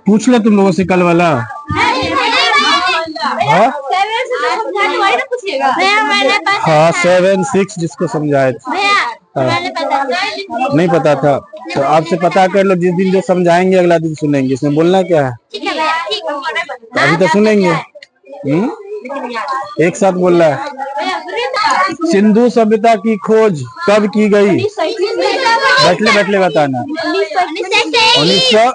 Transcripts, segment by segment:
पूछ लो तुम लोगों से कल वाला। हाँ 7 6 जिसको समझाए थे। नहीं पता था तो आपसे पता कर लो, जिस दिन जो समझाएंगे अगला दिन सुनेंगे। इसमें बोलना क्या है? अभी तो सुनेंगे। एक साथ बोल रहा है। सिंधु सभ्यता की खोज कब की गई? बैठले बताना। 1900।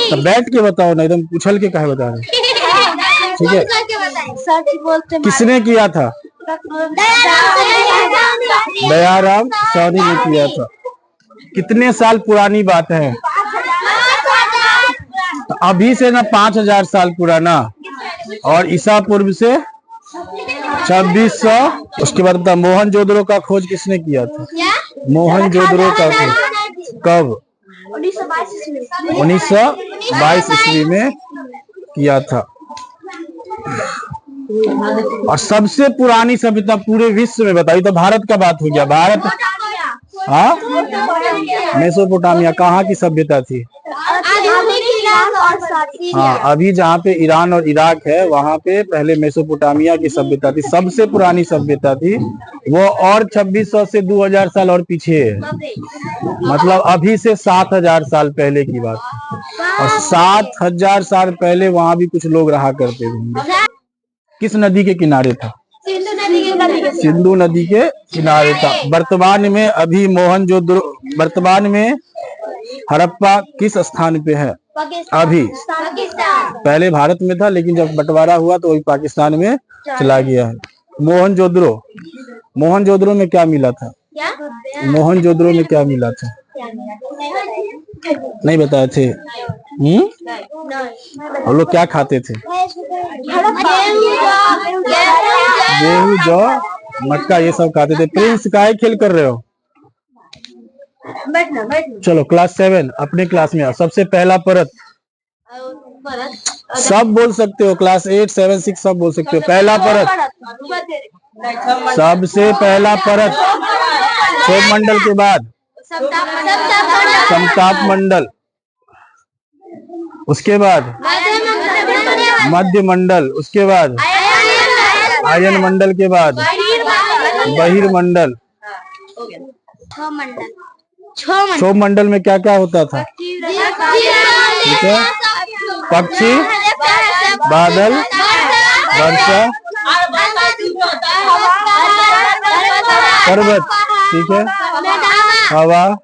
तो बैठ के बताओ ना, एकदम उछल के कहे बता रहे। ठीक है, किसने किया था? दयाराम साहनी ने किया था। कितने साल पुरानी बात है? तो अभी से ना 5000 साल पुराना, और ईसा पूर्व से 2600। उसके बाद बता, मोहनजोदड़ो का खोज किसने किया था? मोहनजोदड़ो का खोज कब? 1922 ईस्वी में किया था। और सबसे पुरानी सभ्यता पूरे विश्व में बताइए। तो भारत का बात हो गया। भारत, हाँ, मेसोपोटामिया कहाँ की सभ्यता थी? हाँ, अभी जहाँ पे ईरान और इराक है वहाँ पे पहले मेसोपोटामिया की सभ्यता थी, सबसे पुरानी सभ्यता थी वो। और 2600 से 2000 साल और पीछे है, मतलब अभी से 7000 साल पहले की बात। और 7000 साल पहले वहाँ भी कुछ लोग रहा करते थे। किस नदी के किनारे था? सिंधु नदी के किनारे था। वर्तमान में अभी मोहनजोदड़ो, वर्तमान में हड़प्पा किस स्थान पे है अभी? पहले भारत में था, लेकिन जब बंटवारा हुआ तो वही पाकिस्तान में चला गया है। मोहनजोदड़ो में क्या मिला था? मोहनजोदड़ो में क्या मिला था? नहीं बताए थे। हम लोग क्या खाते थे? गेहूं, जौ, मटका, ये सब खाते थे। प्रिंस काहे खेल कर रहे हो? चलो क्लास 7 अपने क्लास में आओ। सबसे पहला परत सब बोल सकते हो। क्लास 8 7 6 सब बोल सकते हो। पहला परत, सबसे पहला परत क्षोभ मंडल के बाद समताप मंडल, उसके बाद मध्य मंडल, उसके बाद आयन मंडल के बाद बहिर्मंडल। क्षोभ मंडल में क्या क्या होता था? ठीक है, पक्षी, बादल, वर्षा, पर्वत, ठीक है, हवा।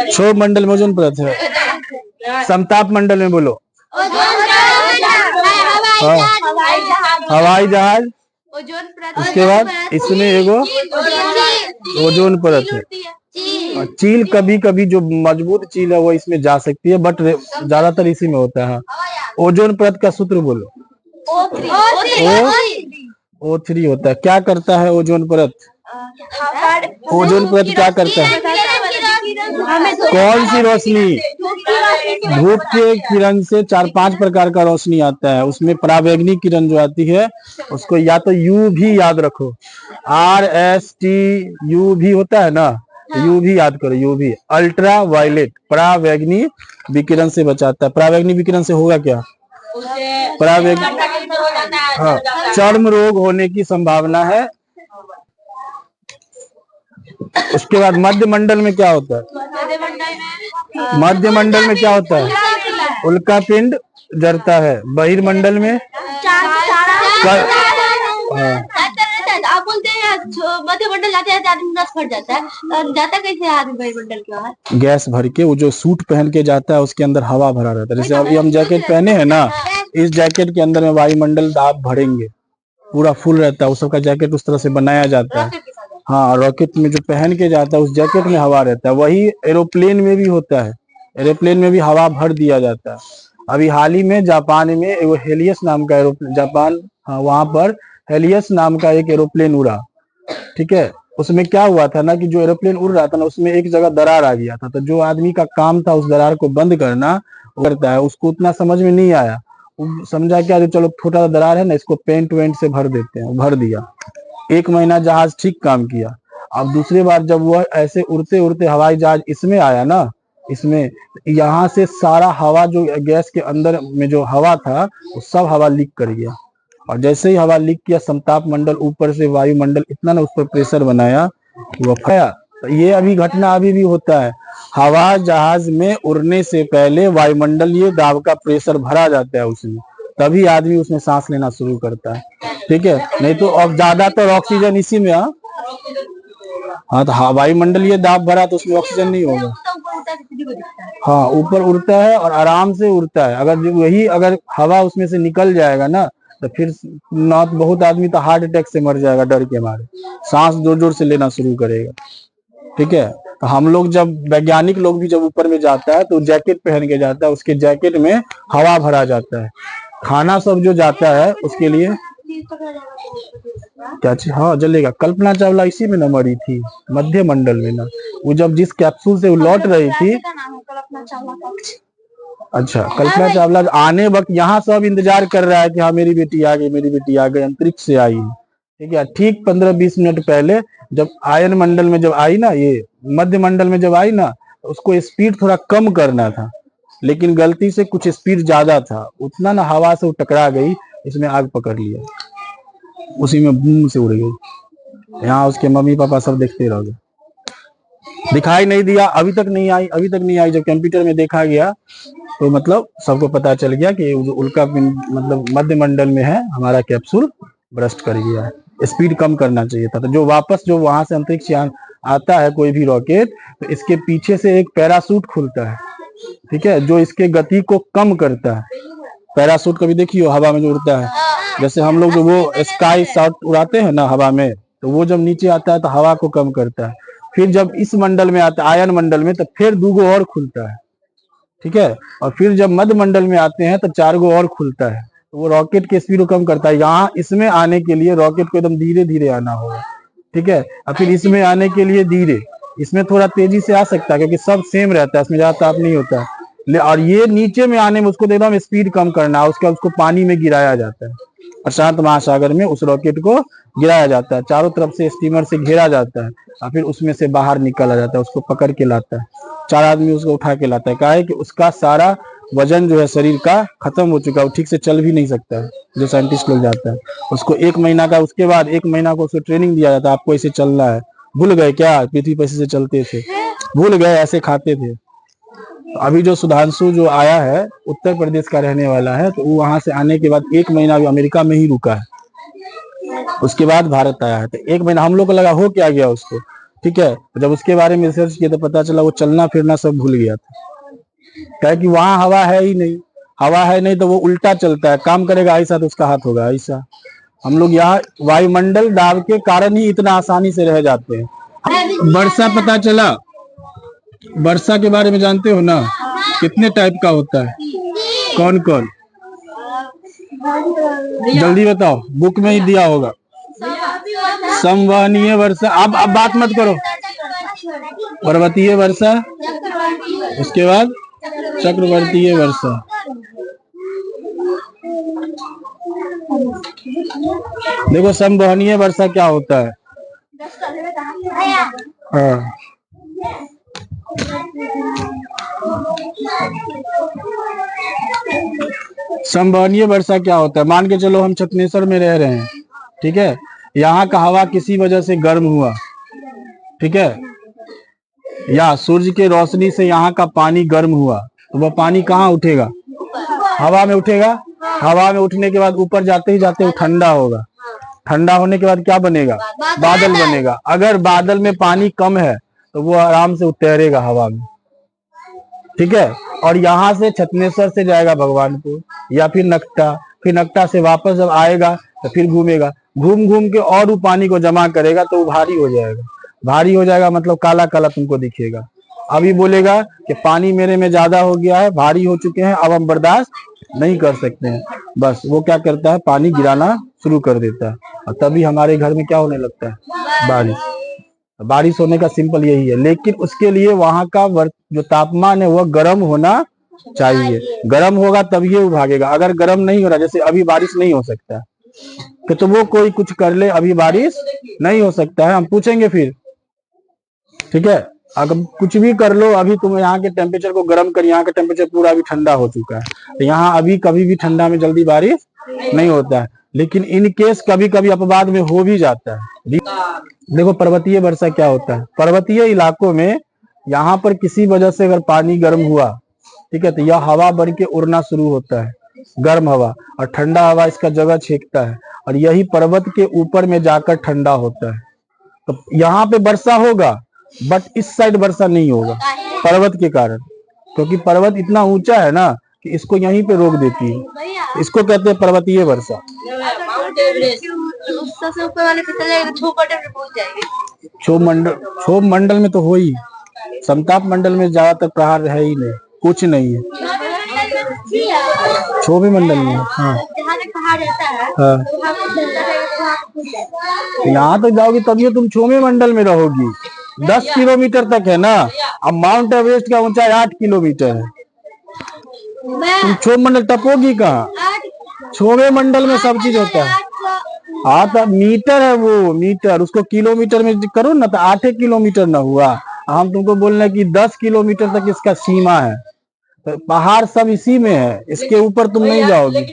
क्षोभ मंडल में ओजोन परत है। समताप मंडल में बोलो। हवाई जहाज, उसके बाद इसमें एगो ओजोन परत है। चील, कभी कभी जो मजबूत चील है वो इसमें जा सकती है, बट ज्यादातर इसी में होता है। ओजोन परत का सूत्र बोलो। O3 होता है। क्या करता है ओजोन परत? ओजोन परत क्या करता है? कौन सी रोशनी? धूप के किरण से 4-5 प्रकार का रोशनी आता है। उसमें परावैंगनी किरण जो आती है उसको या तो यू भी याद रखो, RST यू भी होता है ना, यू भी याद करो। यू भी अल्ट्रा वायलेट, परावैंगनी विकिरण से बचाता है। परावैंगनी विकिरण से होगा क्या? हाँ, चर्म रोग होने की संभावना है। उसके बाद मध्य मंडल में क्या होता है? मध्य मंडल में क्या होता है? उल्का पिंड जरता है। बहिर्मंडल में आप बोलते हैं मध्य मंडल जाते हैं आदमी नस फट जाता है, जाता कैसे आदमी बहिर्मंडल के बाहर? गैस भर के, वो जो सूट पहन के जाता है उसके अंदर हवा भरा रहता है। जैसे अभी हम जैकेट पहने हैं ना, इस जैकेट के अंदर में वायुमंडल आप भरेंगे, पूरा फुल रहता है। उस सबका जैकेट उस तरह से बनाया जाता है। हाँ, रॉकेट में जो पहन के जाता है उस जैकेट में हवा रहता है। वही एरोप्लेन में भी होता है। एरोप्लेन में भी हवा भर दिया जाता है। अभी हाल ही में जापान में एक हेलियस नाम का एरोप्लेन, जापान, हाँ, वहां पर हेलियस नाम का एक एरोप्लेन उड़ा। ठीक है, उसमें क्या हुआ था ना कि जो एरोप्लेन उड़ रहा था ना उसमें एक जगह दरार आ गया था। तो जो आदमी का काम था उस दरार को बंद करना करता है, उसको उतना समझ में नहीं आया। समझा क्या, जो चलो छोटा सा दरार है ना, इसको पेंट वेंट से भर देते हैं। भर दिया, 1 महीना जहाज ठीक काम किया। अब दूसरी बार जब वह ऐसे उड़ते उड़ते हवाई जहाज इसमें आया ना, इसमें यहाँ से सारा हवा जो गैस के अंदर में जो हवा था वो सब हवा लीक कर गया। और जैसे ही हवा लीक किया, समताप मंडल ऊपर से वायुमंडल इतना ना उस पर प्रेशर बनाया कि वो फया। तो ये अभी घटना अभी भी होता है। हवा जहाज में उड़ने से पहले वायुमंडलीय दाब का प्रेशर भरा जाता है उसमें, तभी आदमी उसमें सांस लेना शुरू करता है। ठीक है, नहीं तो अब ज्यादातर ऑक्सीजन इसी में। हाँ तो वायुमंडलीय दाब भरा तो उसमें ऑक्सीजन नहीं होगा। हाँ, ऊपर उड़ता है और आराम से उड़ता है। अगर हवा उसमें से निकल जाएगा ना तो फिर ना बहुत आदमी तो हार्ट अटैक से मर जाएगा डर के मारे, सांस जोर जोर से लेना शुरू करेगा। ठीक है, तो हम लोग जब वैज्ञानिक लोग भी जब ऊपर में जाता है तो जैकेट पहन के जाता है, उसके जैकेट में हवा भरा जाता है। खाना सब जो जाता है उसके लिए क्या चीज, हाँ जलेगा। कल्पना चावला इसी में न मरी थी, मध्य मंडल में ना। वो जब जिस कैप्सूल से वो लौट रही थी, अच्छा कल्पना चावला आने वक्त यहाँ सब इंतजार कर रहा है कि हाँ मेरी बेटी आ गई, मेरी बेटी आ गई, अंतरिक्ष से आई है। ठीक है, ठीक 15-20 मिनट पहले जब आयन मंडल में जब आई ना, ये मध्य मंडल में जब आई ना, तो उसको स्पीड थोड़ा कम करना था, लेकिन गलती से कुछ स्पीड ज्यादा था, उतना ना हवा से वो टकरा गई, इसमें आग पकड़ लिया, उसी में बूम से उड़ गई। यहाँ उसके मम्मी पापा सब देखते रह गए, दिखाई नहीं दिया, अभी तक नहीं आई। जब कंप्यूटर में देखा गया तो मतलब सबको पता चल गया कि जो उल्का पिंड मतलब मध्य मंडल में है, हमारा कैप्सूल ब्रस्ट कर गया है। स्पीड कम करना चाहिए था। तो जो वापस जो वहां से अंतरिक्ष यान आता है कोई भी रॉकेट, तो इसके पीछे से एक पैरासूट खुलता है, ठीक है, जो इसके गति को कम करता है। पैरासूट कभी देखियो हवा में जो उड़ता है, जैसे हम लोग जो वो स्काई शॉट उड़ाते हैं ना हवा में, तो वो जब नीचे आता है तो हवा को कम करता है। फिर जब इस मंडल में आता है आयन मंडल में, तो फिर 2 गो और खुलता है। ठीक है, और फिर जब मध्य मंडल में आते हैं तो 4 गो और खुलता है। तो वो रॉकेट की स्पीड को कम करता है। यहाँ इसमें आने के लिए रॉकेट को एकदम धीरे धीरे आना होगा। ठीक है, और फिर इसमें आने के लिए धीरे, इसमें थोड़ा तेजी से आ सकता है क्योंकि सब सेम रहता है, इसमें ज्यादा ताप नहीं होता है। और ये नीचे में आने में उसको एकदम स्पीड कम करना है, उसको पानी में गिराया जाता है, प्रशांत महासागर में उस रॉकेट को गिराया जाता है, चारों तरफ से स्टीमर से घेरा जाता है, और फिर उसमें से बाहर निकाला जाता है, उसको पकड़ के लाता है, 4 आदमी उसको उठा के लाता है। कहा है कि उसका सारा वजन जो है शरीर का खत्म हो चुका है, वो ठीक से चल भी नहीं सकता है। जो साइंटिस्ट लोग जाता है उसको 1 महीना का, उसके बाद 1 महीना को उसको ट्रेनिंग दिया जाता है, आपको ऐसे चलना है। भूल गए क्या पृथ्वी पर से चलते थे, भूल गए ऐसे खाते थे। तो अभी जो सुधांशु जो आया है उत्तर प्रदेश का रहने वाला है, तो वो वहां से आने के बाद 1 महीना भी अमेरिका में ही रुका है, उसके बाद भारत आया है। तो 1 महीना हम लोग को लगा हो क्या गया उसको। ठीक है, जब उसके बारे में रिसर्च किया तो पता चला वो चलना फिरना सब भूल गया था। क्या कि वहां हवा है ही नहीं, हवा है नहीं तो वो उल्टा चलता है, काम करेगा ऐसा तो उसका हाथ होगा ऐसा। हम लोग यहाँ वायुमंडल दाब के कारण ही इतना आसानी से रह जाते हैं। वर्षा पता चला, वर्षा के बारे में जानते हो ना, कितने टाइप का होता है, कौन कौन, जल्दी बताओ, बुक में ही दिया होगा। संवहनीय वर्षा, अब बात मत करो, पर्वतीय वर्षा, उसके बाद चक्रवर्तीय वर्षा। देखो संवहनीय वर्षा क्या होता है। हाँ, संवहनीय वर्षा क्या होता है, मान के चलो हम छत्तीसगढ़ में रह रहे हैं, ठीक है, यहाँ का हवा किसी वजह से गर्म हुआ, ठीक है, या सूर्य के रोशनी से यहाँ का पानी गर्म हुआ, तो वह पानी कहाँ उठेगा, हवा में उठेगा। हवा में उठने के बाद ऊपर जाते ही जाते वो ठंडा होगा, ठंडा होने के बाद क्या बनेगा, बादल बनेगा। अगर बादल में पानी कम है तो वो आराम से तैरेगा हवा में, ठीक है। और यहाँ से छत्तीसगढ़ से जाएगा भगवानपुर या फिर नकटा से वापस जब आएगा तो फिर घूमेगा, घूम घूम के और वो पानी को जमा करेगा तो वो भारी हो जाएगा। भारी हो जाएगा मतलब काला काला तुमको दिखेगा। अभी बोलेगा कि पानी मेरे में ज्यादा हो गया है, भारी हो चुके हैं, अब हम बर्दाश्त नहीं कर सकते हैं, बस वो क्या करता है, पानी गिराना शुरू कर देता है, और तभी हमारे घर में क्या होने लगता है, बारिश। बारिश होने का सिंपल यही है, लेकिन उसके लिए वहां का जो तापमान है वह गर्म होना चाहिए। गर्म होगा तभी वो भागेगा। अगर गर्म नहीं हो रहा, जैसे अभी बारिश नहीं हो सकता है तो वो कोई कुछ कर ले, अभी बारिश नहीं हो सकता है, हम पूछेंगे फिर ठीक है, अगर कुछ भी कर लो, अभी तुम यहाँ के टेम्परेचर को गर्म कर, यहाँ का टेम्परेचर पूरा अभी ठंडा हो चुका है, तो यहाँ अभी कभी भी ठंडा में जल्दी बारिश नहीं होता है, लेकिन इन केस कभी कभी अपवाद में हो भी जाता है। देखो पर्वतीय वर्षा क्या होता है, पर्वतीय इलाकों में यहाँ पर किसी वजह से अगर पानी गर्म हुआ, ठीक है, तो यह हवा बन के उड़ना शुरू होता है, गर्म हवा, और ठंडा हवा इसका जगह छेकता है, और यही पर्वत के ऊपर में जाकर ठंडा होता है। तो यहाँ पे वर्षा होगा, बट इस साइड वर्षा नहीं होगा पर्वत के कारण, क्योंकि पर्वत इतना ऊंचा है ना कि इसको यहीं पे रोक देती है। इसको कहते हैं पर्वतीय वर्षा। सबसे ऊपर वाले पे चले तो छोटे में पहुंच जाएंगे। क्षोभ मंडल में तो हो ही, समताप मंडल में ज्यादातर प्रहार है ही नहीं, कुछ नहीं है क्षोभ मंडल में। हाँ, जहाँ तक पहाड़ रहता है हाँ, तो वहाँ पे चलता रहेगा तो वहाँ पे पहुंच जाएगा। यहाँ तक जाओगी तभी तुम क्षोभ मंडल में रहोगी। 10 किलोमीटर तक है ना, अब माउंट एवरेस्ट का ऊंचाई 8 किलोमीटर है, तुम क्षोभ मंडल टपोगी कहाँ? क्षोभ मंडल में सब चीज होता है। हाँ तो मीटर है वो, मीटर, उसको किलोमीटर में करो ना तो 8 किलोमीटर ना हुआ। हम तुमको बोल रहे हैं कि 10 किलोमीटर तक इसका सीमा है, तो पहाड़ सब इसी में है, इसके ऊपर तुम नहीं जाओगे।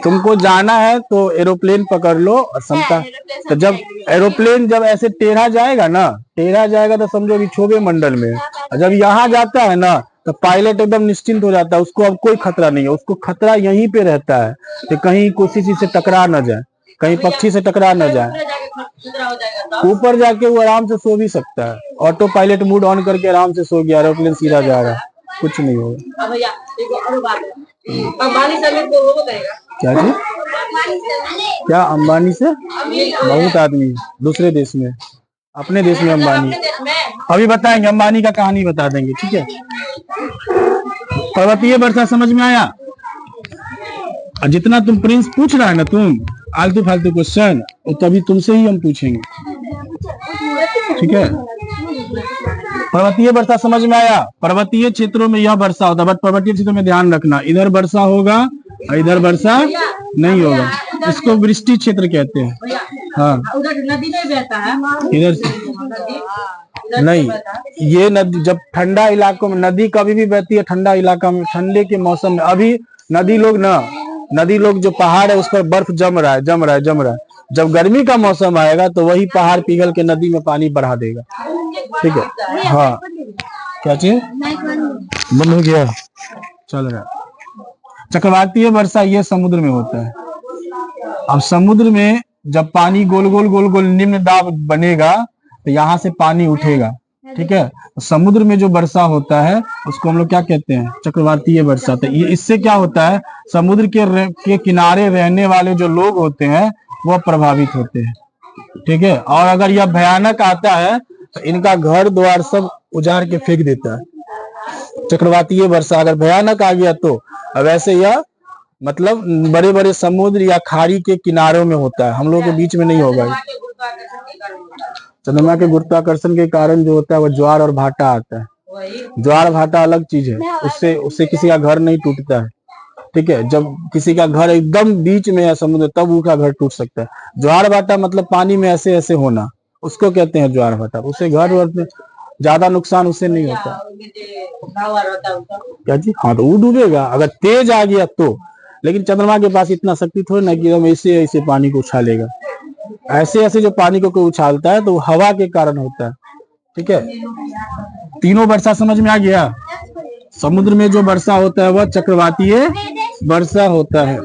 तुमको जाना है तो एरोप्लेन पकड़ लो और समता, तो जब एरोप्लेन जब ऐसे टेढ़ा जाएगा ना, टेढ़ा जाएगा तो समझो कि क्षोभ मंडल में, और जब यहाँ जाता है ना तो पायलट एकदम निश्चिंत हो जाता है, उसको अब कोई खतरा नहीं है, उसको खतरा यहीं पे रहता है कि कहीं किसी चीज से टकरा न जाए, कहीं पक्षी से टकरा न जाए। ऊपर जाके वो आराम से सो भी सकता है, ऑटो पायलट मोड ऑन करके आराम से सो गया, एरोप्लेन सीधा जा रहा है, कुछ नहीं होगा। क्या जी? क्या अंबानी से? बहुत आदमी दूसरे देश में, अपने देश में अंबानी, अभी बताएंगे, अंबानी का कहानी बता देंगे, ठीक है। पर्वतीय वर्षा समझ में आया? और जितना तुम प्रिंस पूछ रहा है ना तुम आलतू फालतू क्वेश्चन, तभी तुमसे ही हम पूछेंगे, ठीक है। पर्वतीय वर्षा समझ में आया? पर्वतीय क्षेत्रों में यह वर्षा होता है, बट पर्वतीय क्षेत्रों में ध्यान रखना, इधर वर्षा होगा और इधर वर्षा नहीं होगा, इसको वृष्टि क्षेत्र कहते हैं। हाँ, उधर नदी नहीं बहता है, इधर नहीं, ये नदी जब ठंडा इलाकों में, नदी कभी भी बहती है ठंडा इलाका में, ठंडे के मौसम में। अभी नदी लोग जो पहाड़ है उस पर बर्फ जम रहा है। जब गर्मी का मौसम आएगा तो वही पहाड़ पिघल के नदी में पानी बढ़ा देगा, ठीक है। हाँ, क्या चीज बंद हो गया, चल रहा है। चक्रवातीय वर्षा ये समुद्र में होता है। अब समुद्र में जब पानी गोल गोल निम्न दाब बनेगा तो यहाँ से पानी उठेगा, ठीक है। तो समुद्र में जो वर्षा होता है उसको हम लोग क्या कहते हैं? चक्रवातीय वर्षा। तो ये इससे क्या होता है, समुद्र के किनारे रहने वाले जो लोग होते हैं वो प्रभावित होते हैं, ठीक है। और अगर यह भयानक आता है तो इनका घर द्वार सब उजाड़ के फेंक देता है। चक्रवातीय वर्षा अगर भयानक आ गया तो, अब ऐसे यह मतलब बड़े बड़े समुद्र या खाड़ी के किनारों में होता है, हम लोग के बीच में नहीं होगा। चंद्रमा के गुरुत्वाकर्षण के कारण जो होता है वो ज्वार और भाटा आता है। ज्वार भाटा अलग चीज है, उससे किसी का घर नहीं टूटता है, ठीक है। जब किसी का घर एकदम बीच में है समुद्र, तब उसका घर टूट सकता है। ज्वार भाटा मतलब पानी में ऐसे ऐसे होना, उसको कहते हैं ज्वार भाटा। उससे घर में ज्यादा नुकसान उससे नहीं होता। क्या जी? हाँ, तो वो डूबेगा अगर तेज आ गया तो, लेकिन चंद्रमा के पास इतना शक्ति थोड़ी ना कि हम ऐसे पानी को उछालेगा। ऐसे जो पानी को कोई उछालता है तो वो हवा के कारण होता है, ठीक है। तीनों वर्षा समझ में आ गया? समुद्र में जो वर्षा होता है वह चक्रवातीय वर्षा होता है।